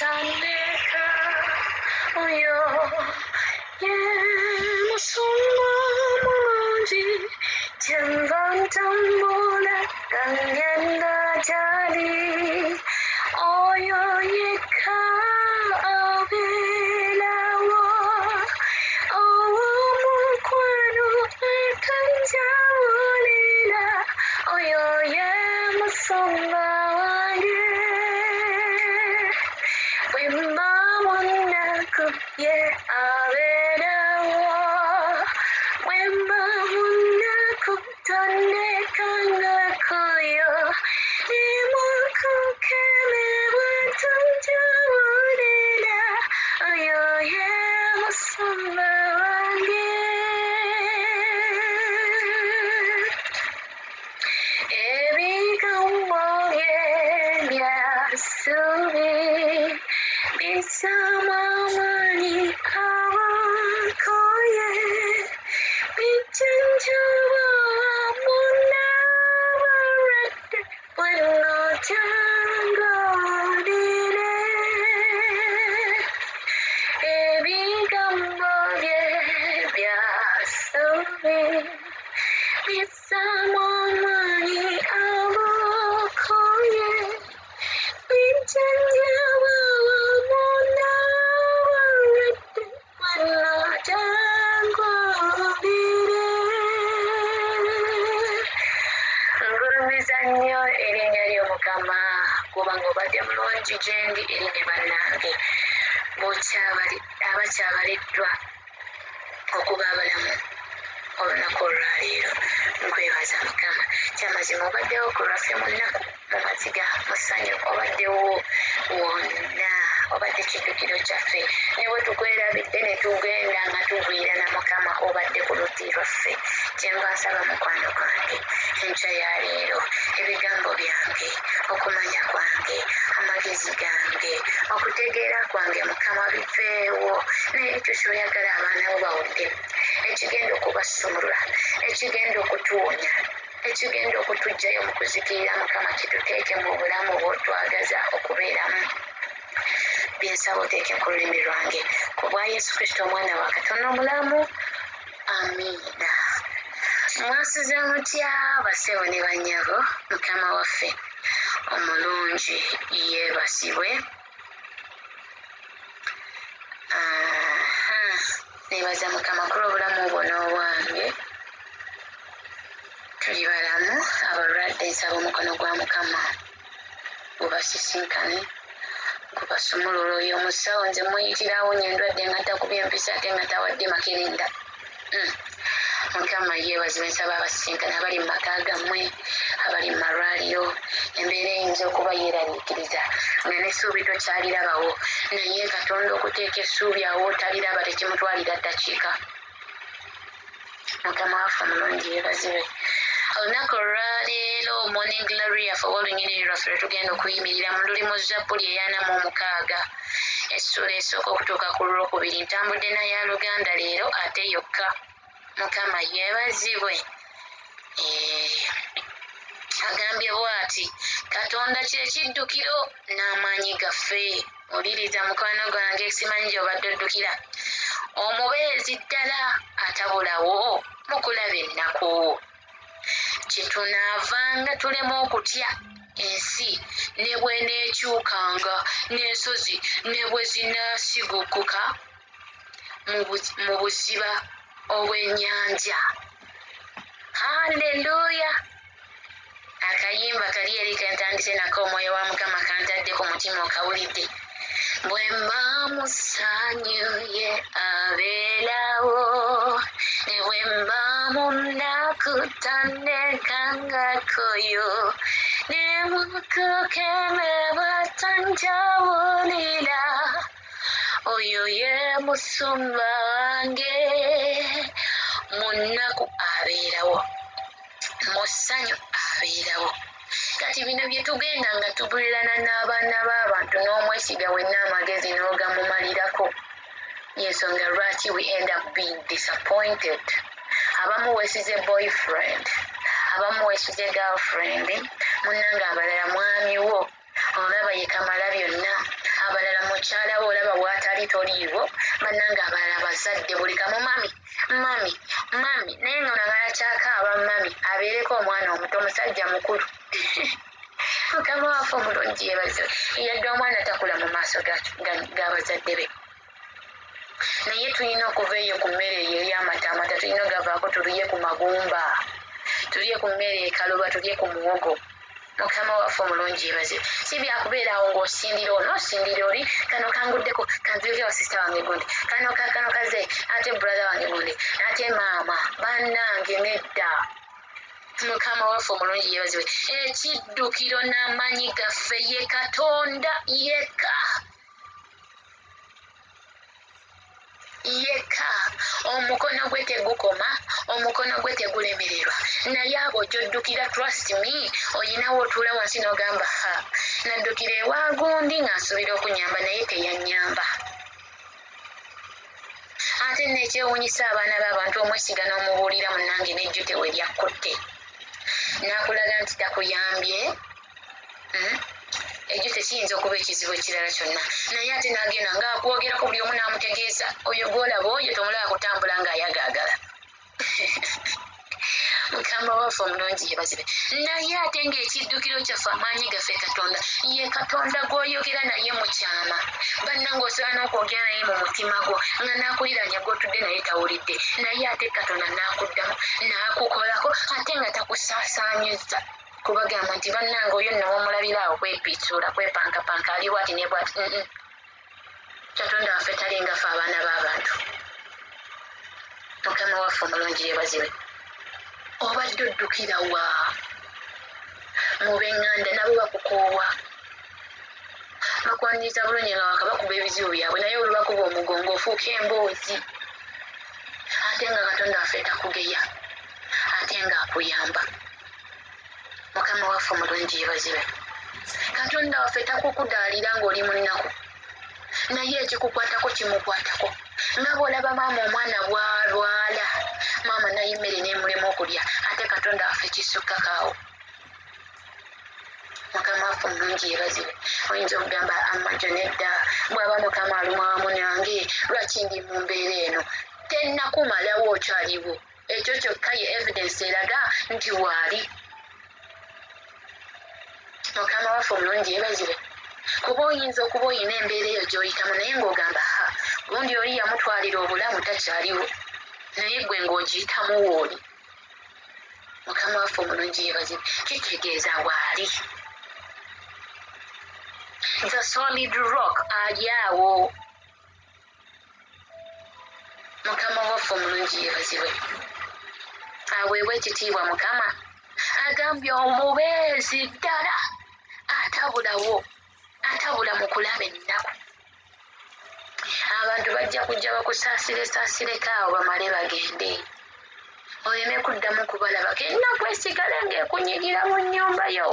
Tandeka oyo ye musumba mulungi kyemba ntambula ngagenda gyali oyo yekka abeerawo ow'omukwano atanjawulira oyo ye musumba wange wemba munaku ye abeerawo wemba munaku tondekangako nemukukemebwa tanjawulira oyo ye musumba wange ebigambo bye byasubi bisamamani abakoye bijanjaba munabarete bwenotangolire ebigambo bye byasubi bisamamani abakoye bijanjaba munabarete bwenotangolire ngulumiza nnyo erinnya ly'omukama kubanga obadde mulungi gye ndi eri ne bannange abakyabaliddwa okuba abalamu olunaku olwaleero nkwebaza mukama kyamazima obaddewo ku lwaffe mu nnaku mu maziga mu ssanyu obaddewo wonna obadde kiddukiro kyaffe ne bwe tukwerabidde ne tugenda nga tugwira na mukama obadde ku luddi lwaffe kyemba nsaba mukwano gwange enkya ya leero ebigambo byange okumanya kwange amagezi gange okutegeera kwange mukama biveewo n'ekyo kyoyagala abaana bo bawudde ekigenda okubasumulula ekigenda okutuwonya ekigenda okutuggyayo mu kuzikirira mukama kituteeke mu bulamu bw'otwagaza okubeeramu byensaba oteeke ku lulimi lwange ku bwa yesu kristo omwana wa katonda omulamu amiina mwasuze mutya basewo ne bannyabo mukama waffe omulungi yeebasibwe nebaza mukama kula obulamu bwona obwange tuli balamu abalwadde nsaba omukono gwa mukama gubasisinkane gubasumulula oyo omusawo nze muyitirawo nyendwadde nga takubya empisa ate nga tawadde makerenda mukama yeebazibwe nsaba abasisinkane abali mu maka gammwe abali mu malwaliro embeera eyinza okuba yeeraliikiriza nga n'essuubi tokyalirabawo naye katonda okuteeka essuubi awo otaliraba tekimutwalira ddakiika mukama waffe omulungi yeebazibwe olunaku olwaleero morning glory yaffe oba olunyiriri lwaffe lwe tugenda okuyimirira mu lulimu zabbuli eyana mu 6 essula esooka okutuuka ku lwokubiri ntambudde naye aluganda leero ate yokka mukama yeebazibwe agambye bw'ati katonda kye kiddukiro n'amaanyi gaffe oliriza mukwano gwange simanyi gy'obadde oddukira omubeezi ddala atabulawo mu kulaba ennaku kyetunaavanga tulema okutya ensi ne bweneekyukanga n'ensozi ne bwe zinaasigukuka mu buziba obw'ennyanja halleluya akayimba kali eri kentandise nako omwoyo wa mukama kantadde ku mutima okawulidde bwe mba mu ssanyu ye abeerawo ne bwe mba mu nnaku tandekangakoyo ne mukukemebwa tanjawulira oyo ye musumba wange mu nnaku abeerawo mu ssanyu abeerawo kati bino bye tugenda nga tugulirana n'abaana b'abantu n'omwesiga wenna amagezi n'ogamumalirako yensonga lwaki we end up being disappointed abamu weesize boyfriend abamu weesize girlfriend munnanga abalala mwami wo olaba ye kamala byonna abalala mukyala we olaba bw'atali toliiwo bannanga abalala bazadde buli kamu mami naye nga nagala kyakaaba mami abeereko omwana omuto omusajja mukulu mukama waffe omulungi yebaze yadde omwana takula mu maaso g'abazadde be naye tulina okuva eyo ku mmere eyo ey'amata tulina ogavaako tulye ku magumba tulye ku mmere ekaluba tulye ku muwogo mukama waffe omulungi yebaze si byakubeerawo ng'osindira ono osindira oli kano kanguddeko kanziike wa sisita wange gundi kano kaze ate brother wange gundi ate maama bannange nedda mukama waffe omulungi yebaziwe ekiddukiro n'amaanyi gaffe ye katonda yekka omukono gwe tegukoma omukono gwe tegulemererwa naye abo gy'oddukira trust me oyinawo otuula wansi n'ogamba naddukira ewagundi ng'asuubira okunyamba naye teyanyamba ate nekyewuunyisa abaana b'abantu omwesiga n'omubuulira munnange n'ejjo tewe lyakkutte n'akulaga nti takuyambye ekyo tekiyinza okuba ekizibu ekirala kyonna naye ate n'agenda ng'akwogerako buli omu n'amutegeeza oyo gw'olaba oyo tomulaba kutambula ng'ayagaagala mukama waffe omulungi yebazibe naye ate ng'ekiddukiro kyaffe amaanyi gaffe katonda ye katonda gw'oyogera naye mu kyama bannanga osobola n'okwogera naye mu mutima gwo nga n'akuliranya gw'otudde naye tawulidde naye ate katonda n'akuddamu n'akukolako ate nga takusaasaanyizza kubagamba nti bannanga oyo nno omulabira awo kwepiisuula kwepankapanka aliwo ati ne bwati katonda waffe talinga ffe abaana b'abantu mukama waffe omulungi yebazibe obadde oddukira wa mu b'eŋŋanda nabo bakukoowa bakwaniriza bulungi nga wakabakuba ebizibu byabwe naye olubakuba omugongo ofuuka emboozi ate nga katonda waffe takugeya ate nga akuyamba mukama waffe omulungi yebazibe katonda waffe takukudaalira ng'oli mu nnaku naye ekikukwatako kimukwatako nga bw'olaba maama omwana bw'alwala maama naye emmere n'emulema okulya ate katonda waffe kisukkakaawo mukama waffe omulungi yebazibe oyinza okugamba amajo nedda bw'aba mukama aluma wamu nange lwaki ndi mu mbeera eno tennakumalawo okyaliwo ekyo kyokka ye evidence eraga nti waali mukama waffe omulungi yebazibe kuba oyinza okuba oyina embeera eyo gy'oyitamu naye ng'ogamba gundi oli yamutwalira obulamu takyaliwo naye gwe ng'ogiyitamu wooli mukama waffe omulungi yebazibe kitegeeza waali the solid rock ali awo mukama waffe omulungi yebazibe aweebwa ekitiibwa mukama agambye omubeezi ddala atabula mu kulaba ennaku abantu bajja kujja bakusaasireko awo bamale bagende oleme kuddamu kubalabako ennaku esigale ng'ekunyigira mu nnyumba yo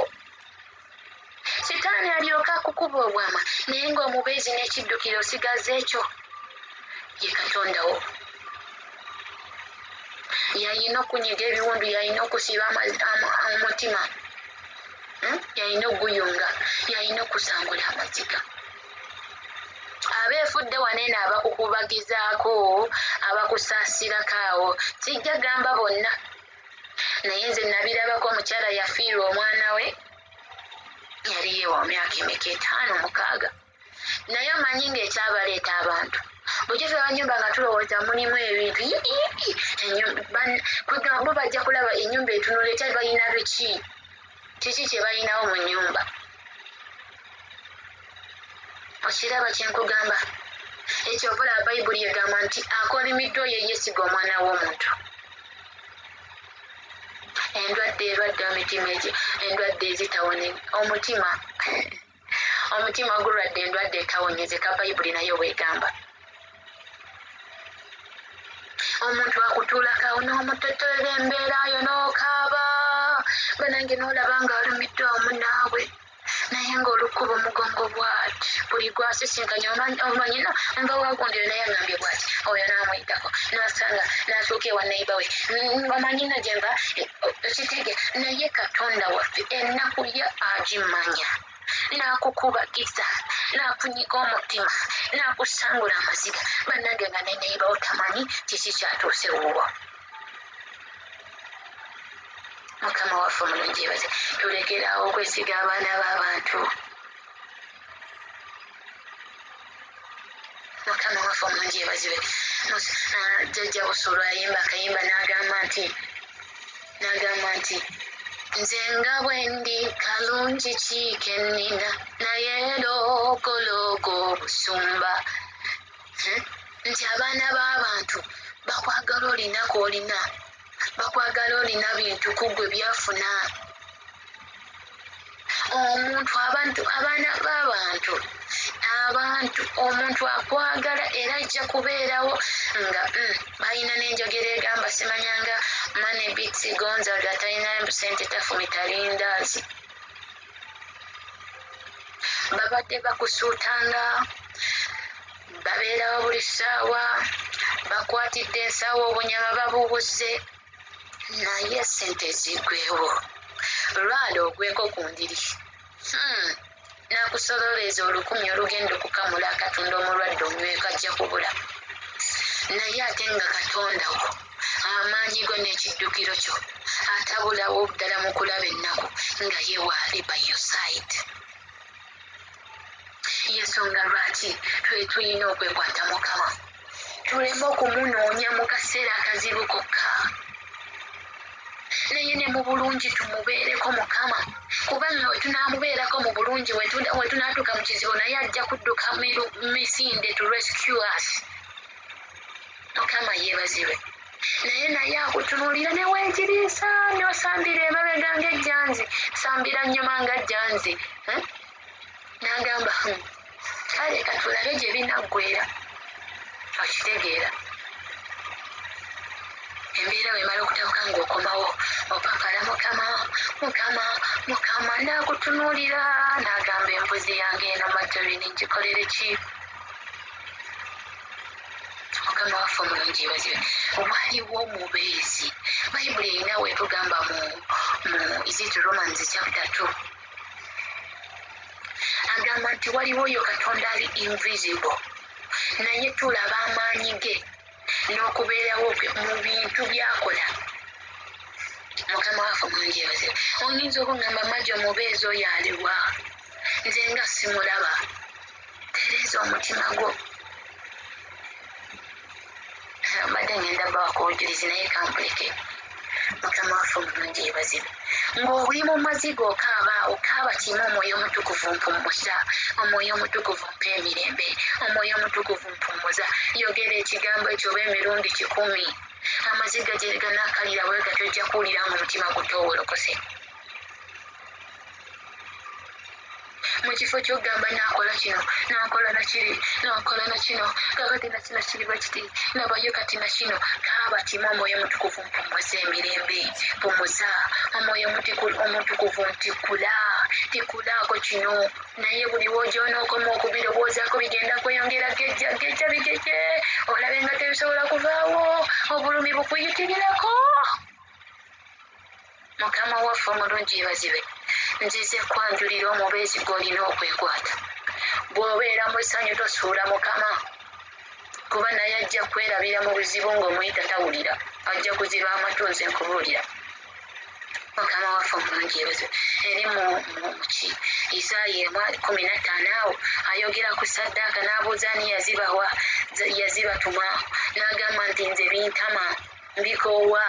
sitaani alyoka akukuba obwama naye ng'omubeezi n'ekiddukiro osigaza ekyo ye katondawo yalina okunyiga ebiwundu yalina okusiba omutima yalina oguyunga yalina okusangula amaziga abeefudde waneeno abakukubagizaako abakusaasirako awo sijja gamba bonna naye nze nabirabako omukyala yafiirwa omwana we yali yeewa myaka emeka 5-6 naye omanyi ng'ekyabaleeta abantu bukife banyumba nga tulowooza mulimu ebintu bo bajja kulaba ennyumba etunula ekyali balina biki kiki kye balinawo mu nnyumba okiraba kyenkugamba ekyobulaba bayibuli egamba nti akolimiddwa oyo yeesiga omwana w'omuntu endwadde omitima egyo endwadde ezitawone omutima gulwadde endwadde etawonyezeka bayibuli nayo bwegamba omuntu akutuulakawo n'omutotolera embeera yo n'okaaba banange n'olaba ng'alumiddwa wamu naawe naye ng'olukuba omugongo bw'ati buli gwasisinkanye omanyi no nva wagundi naye agambye bw'ati oyo n'amuyitako n'asanga n'atuuka ewa neiba we omanyi nga gye nva kitege naye katonda waffe ennaku ye agimanya n'akukubagiza n'akunyiga omutima n'akusangula amaziga bannange nga neneyiba otamanyi kiki kyatuuse wuwo. Mukama waffe omulungi yebaze. Tulekeraawo okwesiga abaana b'abantu. Mukama waffe omulungi yebazibe. Jjajja Busolo ayimba akayimba n'agamba nti nze nga bwe ndi kalungi ki ke nnina naye lookoloogo obusumba. Nti abaana b'abantu bakwagala olina kw'olina, bakwagala olina bintu ku ggwe byafuna. Abaana b'abantu omuntu akwagala era ajja kubeerawo nga balina n'enjogera egamba simanyanga mane bitsi gonzaga talina sente tafumita lindaazi. Babadde bakusuutanga, babeerawo buli ssaawa, bakwatidde ensaawa obunyama babubuze, naye sente ziggwewo. Lwala ogweko ku ndiri. Nakusololeza 1000 olugenda okukamula akatunda omulwadde onyweka ajja kubula. Naye ate nga katondawo amaanyi go n'ekiddukiro kyo atabulawo ddala mu kulaba ennaku nga ye waali by your side. Yensonga lwaki tulina okwekwata Mukama, tuleme okumunoonya mu kaseera akazibu kokka, naye ne mu bulungi tumubeereko Mukama, kubanga we tunaamubeerako mu bulungi we tunaatuuka mu kizibu naye ajja kudduka misinde to rescue us. Mukama yeebazibwe. Naye akutunuulira ne weegiriisa n'osambira emabega ng'ejjanzi, sambira nnyuma nga jjanzi. N'agamba kale katulabe gye binaggweera. Okitegeera embeera wemala okutabuka ng'okomawo opapala Mukama n'akutunuulira n'agamba embuzi yange eno majjolini ngikolere ki? Mukama waffe omulungi yebazibe. Waliwo omubeezi, bayibuli erina weetugamba mu Romans chapter 2 agamba nti waliwo oyo Katonda ali invisible naye tulaba amaanyi ge n'okubeerawo kwe mu bintu byakola. Mukama waffe omulungi yebazibe. Oyinza okungamba majja omubeezi oyo aliwa? Nze nga simulaba. Tereeza omutima gwo. Mbadde ngenda bawakubujulizi naye kampuleke. Mukama waffe omulungi yebazibe. Ng'oli mu maziga okaaba kimu omwoyo omutukuvu mpummuza, omwoyo omutukuvu mpa emirembe, omwoyo omutukuvu mpummuza. Yogera ekigambo ekyo oba emirundi 10. Amaziga gye ganaakalira bwe gatyo ojja kuwulira ng'omutima gutowolokose. Mu kifo ky'ogamba naakola kino naakola nakiri naakola nakino kakati nakino kiri bwe kiti nabayo kati nakino kaaba kimu omwoyo omutukuvu mpummuza emirembe, mpummuza omwoyo omutukuvu ntikula tikulaako kino naye buli w'ogyonookoma okubirowoozaako bigenda kweyongera gejja bigejje olabe nga tebisobola kuvaawo obulumi bukuyitirirako. Mukama waffe omulungi yebazibe. Nzize kwanjulira omubeezi gw'olina okwekwata. Bw'obeera mu ssanyu tosuula Mukama, kuba naye ajja kwerabira mu buzibu ng'omuyita tawulira, ajja kuziba amatu nze nkubuulira. Mukama waffe omulungi yebazibe. Eri mu Isaaya 15 awo ayogera ku ssaddaaka n'abuuza ani yazibatuma n'agamba nti nze bintama mbikoowa.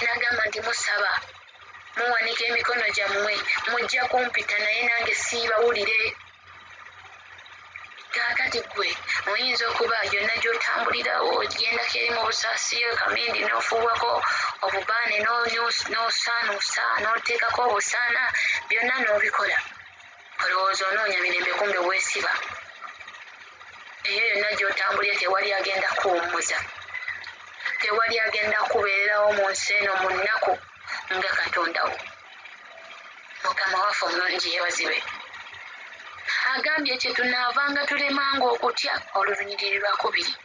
N'agamba nti musaba muwanika emikono gyammwe mujja kumpita naye nange siibawulire. Kaakati ggwe oyinza okuba gyonna gy'otambulira ogendako eri mu busaasi kamindi n'ofuuwako obubaane n'osaanuusa n'oteekako obusaana byonna n'obikola. Olowooza onoonya mirembe kumbe weesiba. Eyo yonna gy'otambulira tewali agenda kuwummuza, tewali agenda kubeererawo mu nsi eno mu nnaku nga Katondawo. Mukama waffe omulungi yebazibe. Agambye kye tunaavanga tulemanga okutya olunyiriri 2.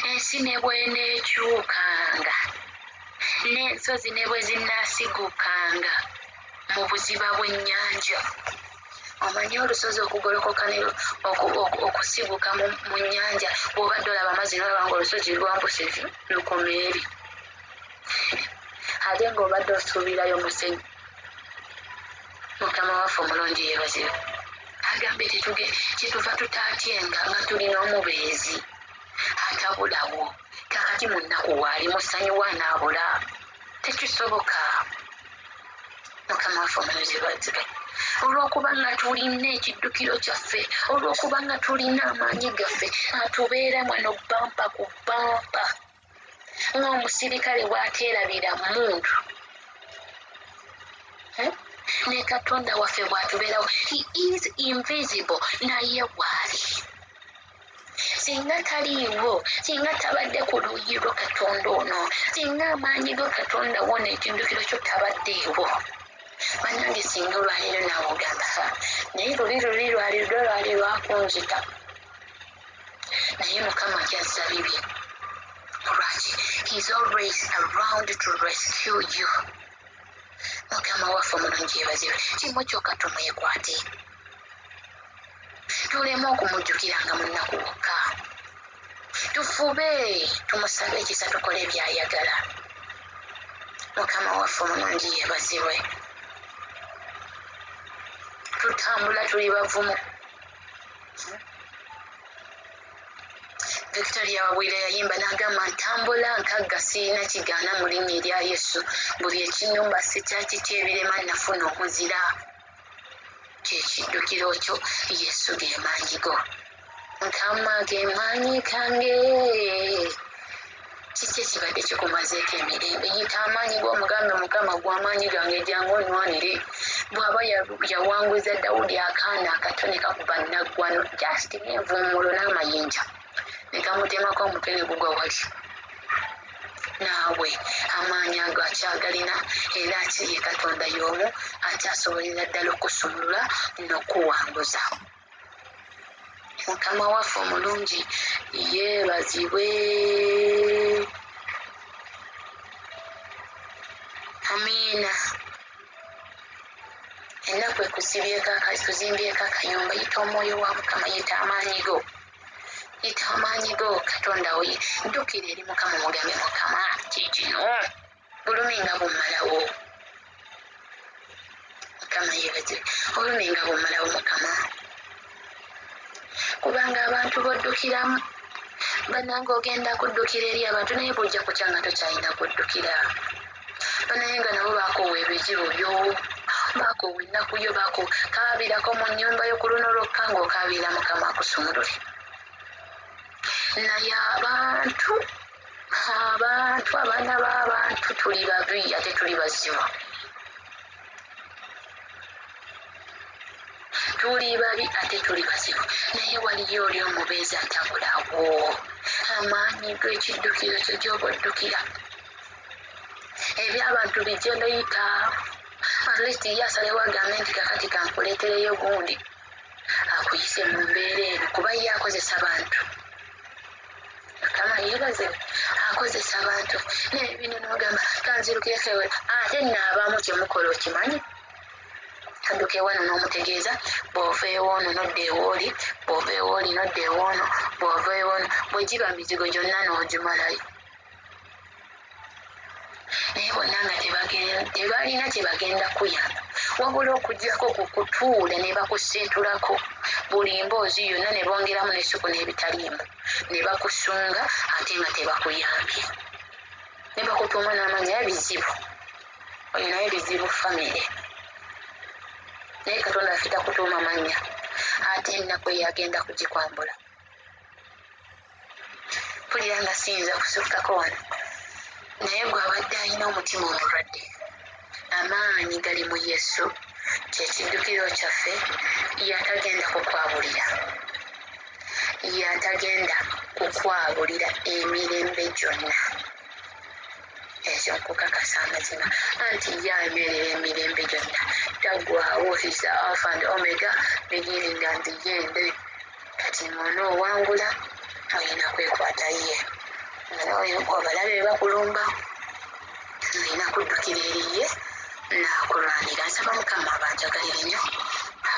Ensi ne bw'eneekyukanga n'ensozi ne bwe zinaasigukanga mu buziba bw'ennyanja. omanyi olusozi okugolokoka okusiguka mu nnyanja bw'obadde olaba amazzi nolaba nga olusozi lwambusizi lukoma eri ate ng'obadde osuubirayo musenyu. Mukama waffe omulungi yeebazibwe. Agambye kyetuva tutaatyenga nga tulina omubeezi atabulawo. Kakati mu nnaku waali musanyuwa n'abula, tekisoboka. Mukama waffe omulungi yeebazibwe. Olw'okuba nga tulina ekiddukiro kyaffe, olw'okuba nga tulina amaanyi gaffe atubeera wano bbampa ku bbampa ng'omusirikale bw'ateerabira muntu ne Katonda waffe bw'atubeerawo. He is invisible, naye waali. Singa taliiwo, singa tabadde ku luuyi lwo Katonda ono, singa amaanyi go Katonda wona ekiddukiro kyo tabaddeewo, bannange singa olwaleero naawe ogamba naye lwali lwakunzita, naye Mukama ajazza bibye. Lwaki? He's always around to rescue you. Mukama waffe omulungi yeebazibwe. Kimu kyokka tumwekwate, tuleme okumujjukira nga munnaku wokka. Tufube tumusabe ekisa, tukole by'ayagala. Mukama waffe omulungi yeebazibwe. Tutambula tuli bavumu. Victoria Wabwire yayimba n'agamba ntambula nkagga sirina kigaana mu linnya erya Yesu, buli ekinnumba sikyaki ky'ebirema nafuna omuzira. Kyekiddukiro kyo Yesu ge maanyi go. Nkama ge maanyi gange. Kiki ekibadde kikumazeeko emirembe? Yita amaanyi g'omugambe Mukama gw'amaanyi gange jangu onnwanire. Bw'aba yawanguza Dawudi akaana akato ne kakuba naggwano just n'envuumuulo n'amayinja ne kamutemako omutwe ne gugwa wali. Naawe amaanyi ago akyagalina, era ye Katonda y'omu akyasobolera ddala okusumulula n'okuwanguza. Mukama waffe omulungi yeebazibwe. Amiina. Ennaku ekuzimbyeko akayumba, yita omwoyo wa Mukama, yita amaanyi go. Yita amaanyi go Katonda we. Ddukira eri Mukama mugambe Mukama kikino bulumi nga bummalawo. Mukama yeebazibwe. Obulumi nga bummalawo Mukama. Kubanga abantu boddukiramu, bannange ogenda kuddukira eri abantu naye bw'ojja kukya nga tokyalina kuddukira. Banaye nga nabo baakoowa ebizibu byo, baakoowa ennaku yo, kaabirako mu nnyumba yo ku luno lwokka ng'okaabira Mukama akusumulule. Naye abantu abaana b'abantu tuli babi ate tuli bazibu. Tuli babi ate tuli bazibu. Naye waliyo oli omubeezi atabulawo. Amaanyi g'ekiddukiro kyo gy'oboddukira. Eby'abantu bijje biyita. At least ye asalewo agambe nti kakati kankuleetereyo gundi akuyise mu mbeera eno, kuba ye akozesa bantu. Mukama yeebaze, akozesa abantu. Naye bino n'ogamba kanzirukireko ewe, ate naabamu kye mukola okimanyi. Adduka ewano n'omutegeeza, bw'ova ewoono nodda ewooli, bw'ova ewooli nodda ewoono, bw'ova ewoono, bwe giba mizigo gyonna n'ogimalayo. Naye bonna nga tebalina kye bagenda kuyamba, wabula okuggyako ku kutuula ne bakuseetulako buli mboozi yonna ne bongeramu n'essupu n'ebitaliimu, ne bakusunga ate nga tebakuyambye. Ne bakutuuma n'amannya bizibu. Olinayo bizibu famire. Naye Katonda affe takutuuma mannya, ate ennaku eyo agenda kugikwambula. Mpulira nga siyinza kusukako wano, naye gwe abadde alina omutima omulwadde, amaanyi gali mu Yesu, kyekiddukiro kyaffe, yatagenda kukwabulira. Yatagenda kukwabulira emirembe gyonna. Ekyo nkukakasa amazima anti ye ayomerera emirembe gyonna, taggwaawo. Is the Alpha and Omega, beginning and the end. Kati ng'onoowangula olina kwekwata ye. Abalabe bakulumba, olina kuddukira eri ye n'akulwanira. Nsaba Mukama abanjagalire nnyo,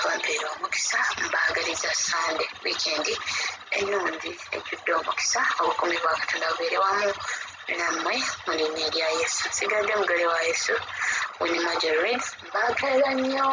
abampeera omukisa mbaagaliza sande wiikendi ennungi ejjudde omukisa obukuumi bwa katonda bubeere wamu nammwe mu linnya erya yesu nsigadde mugole wa yesu Winnie Marjorie mbaagala nnyo